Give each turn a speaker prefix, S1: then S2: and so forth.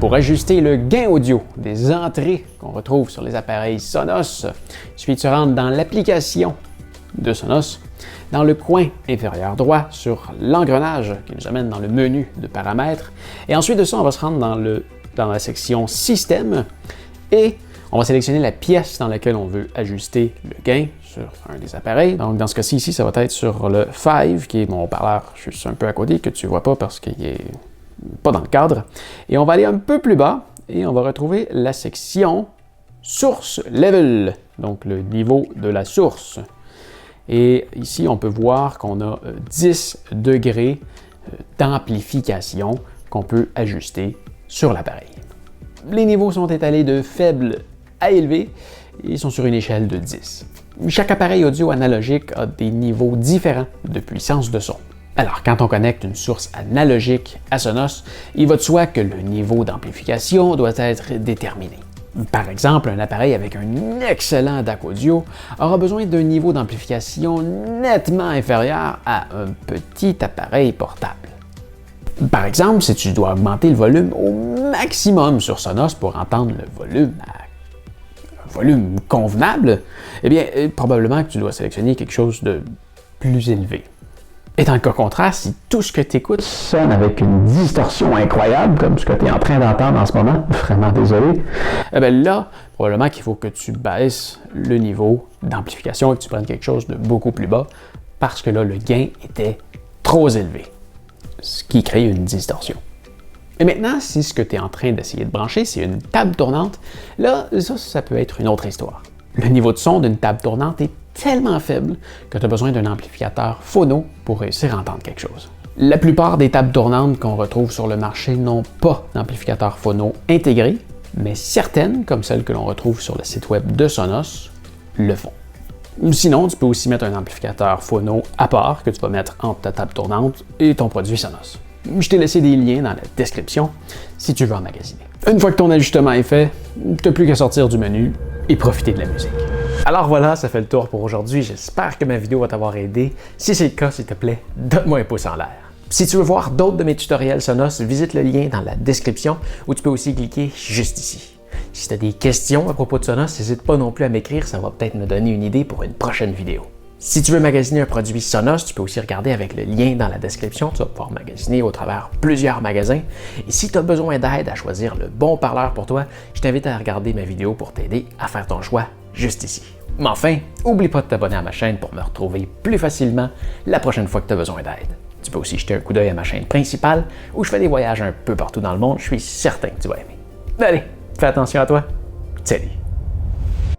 S1: Pour ajuster le gain audio des entrées qu'on retrouve sur les appareils Sonos, il suffit de se rendre dans l'application de Sonos, dans le coin inférieur droit sur l'engrenage qui nous amène dans le menu de paramètres. Et ensuite de ça, on va se rendre dans la section Système et on va sélectionner la pièce dans laquelle on veut ajuster le gain sur un des appareils. Donc dans ce cas-ci ici, ça va être sur le 5, qui est mon haut-parleur juste un peu à côté, que tu ne vois pas parce qu'il n'est pas dans le cadre. Et on va aller un peu plus bas et on va retrouver la section Source Level, donc le niveau de la source. Et ici, on peut voir qu'on a 10 degrés d'amplification qu'on peut ajuster sur l'appareil. Les niveaux sont étalés de faible à élevé et sont sur une échelle de 10. Chaque appareil audio analogique a des niveaux différents de puissance de son. Alors, quand on connecte une source analogique à Sonos, il va de soi que le niveau d'amplification doit être déterminé. Par exemple, un appareil avec un excellent DAC audio aura besoin d'un niveau d'amplification nettement inférieur à un petit appareil portable. Par exemple, si tu dois augmenter le volume au maximum sur Sonos pour entendre le volume à un volume convenable, eh bien, probablement que tu dois sélectionner quelque chose de plus élevé. Et dans le cas contraire, si tout ce que tu écoutes sonne avec une distorsion incroyable, comme ce que tu es en train d'entendre en ce moment, vraiment désolé, eh bien là, probablement qu'il faut que tu baisses le niveau d'amplification et que tu prennes quelque chose de beaucoup plus bas, parce que là, le gain était trop élevé, ce qui crée une distorsion. Et maintenant, si ce que tu es en train d'essayer de brancher, c'est une table tournante, là, ça peut être une autre histoire. Le niveau de son d'une table tournante est tellement faible que tu as besoin d'un amplificateur phono pour réussir à entendre quelque chose. La plupart des tables tournantes qu'on retrouve sur le marché n'ont pas d'amplificateur phono intégré, mais certaines, comme celles que l'on retrouve sur le site web de Sonos, le font. Sinon, tu peux aussi mettre un amplificateur phono à part que tu vas mettre entre ta table tournante et ton produit Sonos. Je t'ai laissé des liens dans la description si tu veux emmagasiner. Une fois que ton ajustement est fait, tu n'as plus qu'à sortir du menu et profiter de la musique. Alors voilà, ça fait le tour pour aujourd'hui. J'espère que ma vidéo va t'avoir aidé. Si c'est le cas, s'il te plaît, donne-moi un pouce en l'air. Si tu veux voir d'autres de mes tutoriels Sonos, visite le lien dans la description ou tu peux aussi cliquer juste ici. Si tu as des questions à propos de Sonos, n'hésite pas non plus à m'écrire, ça va peut-être me donner une idée pour une prochaine vidéo. Si tu veux magasiner un produit Sonos, tu peux aussi regarder avec le lien dans la description. Tu vas pouvoir magasiner au travers plusieurs magasins. Et si tu as besoin d'aide à choisir le bon parleur pour toi, je t'invite à regarder ma vidéo pour t'aider à faire ton choix juste ici. Mais enfin, n'oublie pas de t'abonner à ma chaîne pour me retrouver plus facilement la prochaine fois que tu as besoin d'aide. Tu peux aussi jeter un coup d'œil à ma chaîne principale où je fais des voyages un peu partout dans le monde. Je suis certain que tu vas aimer. Allez, fais attention à toi. Salut!